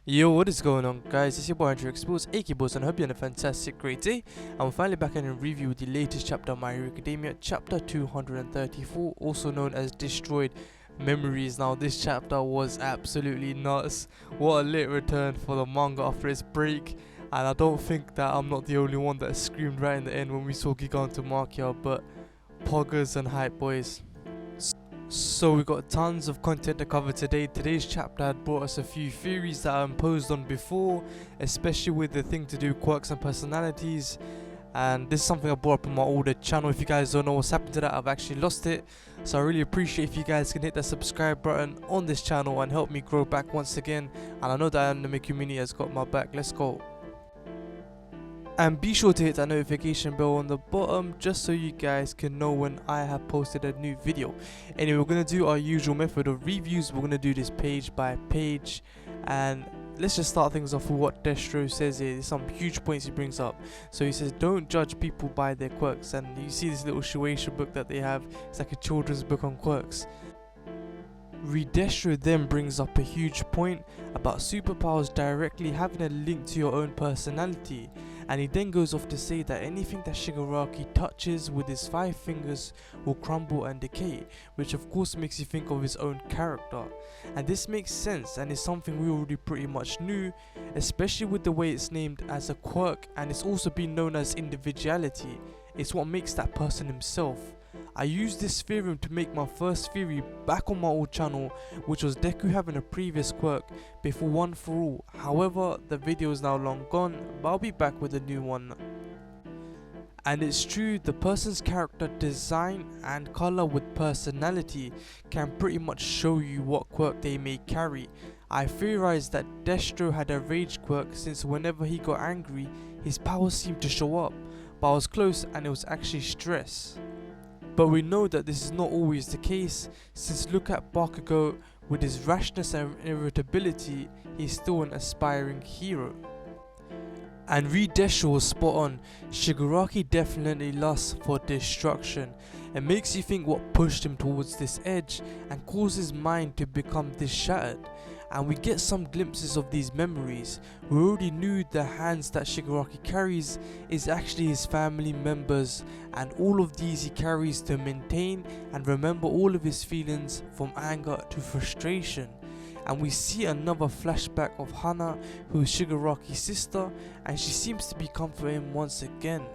Yo, what is going on, guys? It's your boy Andrew Exposed, aka Boss, and I hope you're having a fantastic great day. And we're finally back in a review with the latest chapter of My Hero Academia, chapter 234, also known as Destroyed Memories. Now, this chapter was absolutely nuts. What a late return for the manga after its break. And I don't think that I'm not the only one that screamed right in the end when we saw Gigantomachia, but poggers and hype boys. So we got tons of content to cover today. Today's chapter had brought us a few theories that I imposed on before, especially with the thing to do quirks and personalities. And this is something I brought up on my older channel. If you guys don't know what's happened to that, I've actually lost it. So I really appreciate if you guys can hit that subscribe button on this channel and help me grow back once again. And I know that anime community has got my back. Let's go. And be sure to hit that notification bell on the bottom just so you guys can know when I have posted a new video. Anyway, we're going to do our usual method of reviews. We're going to do this page by page. And let's just start things off with what Destro says here. There's some huge points he brings up. So he says, don't judge people by their quirks. And you see this little Shueisha book that they have. It's like a children's book on quirks. Destro then brings up a huge point about superpowers directly having a link to your own personality. And he then goes off to say that anything that Shigaraki touches with his 5 fingers will crumble and decay, which of course makes you think of his own character. And this makes sense and is something we already pretty much knew, especially with the way it's named as a quirk and it's also been known as individuality. It's what makes that person himself. I used this theorem to make my first theory back on my old channel, which was Deku having a previous quirk before One For All. However, the video is now long gone, but I'll be back with a new one. And it's true, the person's character design and colour with personality can pretty much show you what quirk they may carry. I theorized that Destro had a rage quirk since whenever he got angry, his powers seemed to show up, but I was close and it was actually stress. But we know that this is not always the case, since look at Bakugo, with his rashness and irritability, he's still an aspiring hero. And Destro was spot on. Shigaraki definitely lusts for destruction. It makes you think what pushed him towards this edge and caused his mind to become this shattered. And we get some glimpses of these memories. We already knew the hands that Shigaraki carries is actually his family members, and all of these he carries to maintain and remember all of his feelings from anger to frustration. And we see another flashback of Hana, who is Shigaraki's sister, and she seems to be comforting him once again.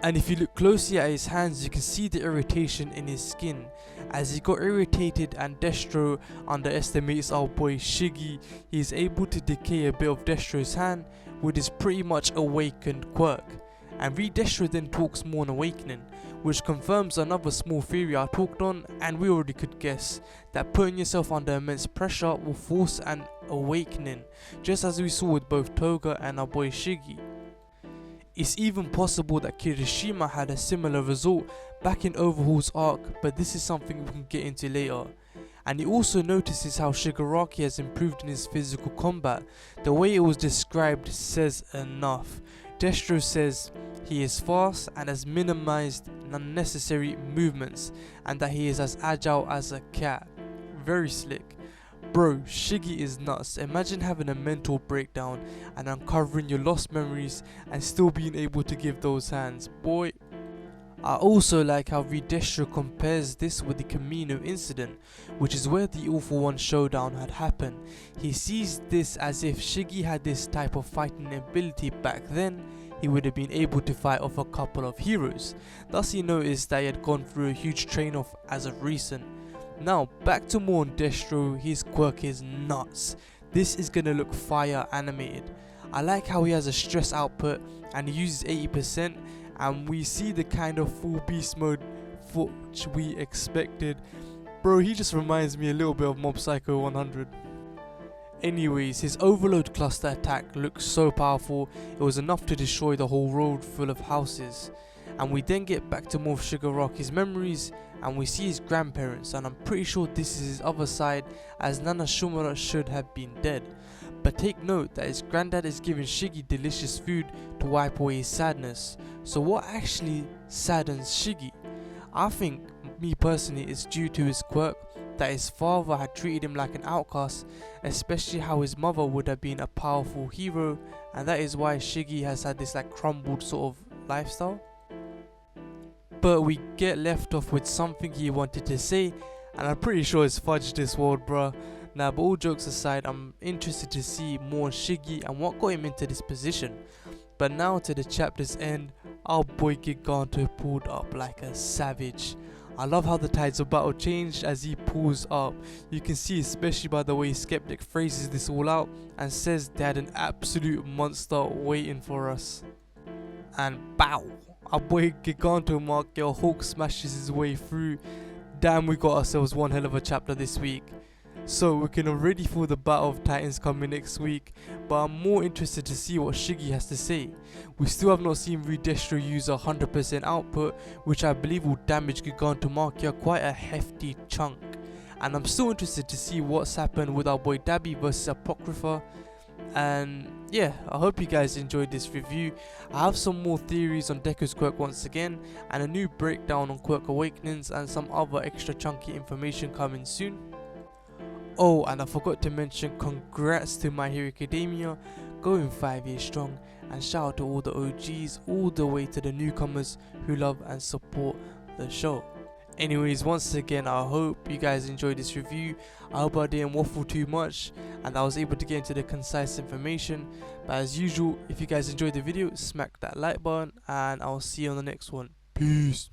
And if you look closely at his hands, you can see the irritation in his skin. As he got irritated and Destro underestimates our boy Shiggy, he is able to decay a bit of Destro's hand with his pretty much awakened quirk. And Destro then talks more on awakening, which confirms another small theory I talked on and we already could guess, that putting yourself under immense pressure will force an awakening, just as we saw with both Toga and our boy Shiggy. It's even possible that Kirishima had a similar result back in Overhaul's arc, but this is something we can get into later. And he also notices how Shigaraki has improved in his physical combat. The way it was described says enough. Destro says he is fast and has minimized unnecessary movements, and that he is as agile as a cat. Very slick. Bro, Shiggy is nuts. Imagine having a mental breakdown and uncovering your lost memories and still being able to give those hands. Boy. I also like how Destro compares this with the Camino incident, which is where the All For One showdown had happened. He sees this as if Shiggy had this type of fighting ability back then, he would have been able to fight off a couple of heroes. Thus he noticed that he had gone through a huge train off as of recent. Now back to more on Destro. His quirk is nuts. This is gonna look fire animated. I like how he has a stress output and he uses 80%, and we see the kind of full beast mode which we expected. Bro, he just reminds me a little bit of Mob Psycho 100. Anyways, his overload cluster attack looks so powerful, it was enough to destroy the whole road full of houses. And we then get back to more of Shigaraki's memories and we see his grandparents, and I'm pretty sure this is his other side, as Nana Shumura should have been dead. But take note that his granddad is giving Shiggy delicious food to wipe away his sadness. So what actually saddens Shiggy? I think, me personally, it's due to his quirk that his father had treated him like an outcast, especially how his mother would have been a powerful hero, and that is why Shiggy has had this like crumbled sort of lifestyle. But we get left off with something he wanted to say, and I'm pretty sure it's fudged this world, bruh. Now, but all jokes aside, I'm interested to see more on Shiggy and what got him into this position. But now to the chapter's end, our boy Giganto pulled up like a savage. I love how the tides of battle changed as he pulls up. You can see especially by the way Skeptic phrases this all out and says they had an absolute monster waiting for us. And bow! Our boy Gigantomachia Hulk smashes his way through. Damn, we got ourselves one hell of a chapter this week. So we can already feel the Battle of Titans coming next week, but I'm more interested to see what Shiggy has to say. We still have not seen Redestro use 100% output, which I believe will damage Gigantomachia quite a hefty chunk. And I'm still interested to see what's happened with our boy Dabby versus Apocrypha. And yeah, I hope you guys enjoyed this review. I have some more theories on Deku's quirk once again, and a new breakdown on Quirk Awakenings and some other extra chunky information coming soon. Oh, and I forgot to mention congrats to My Hero Academia going 5 years strong, and shout out to all the OGs all the way to the newcomers who love and support the show. Anyways, once again, I hope you guys enjoyed this review. I hope I didn't waffle too much and I was able to get into the concise information. But as usual, if you guys enjoyed the video, smack that like button and I'll see you on the next one. Peace.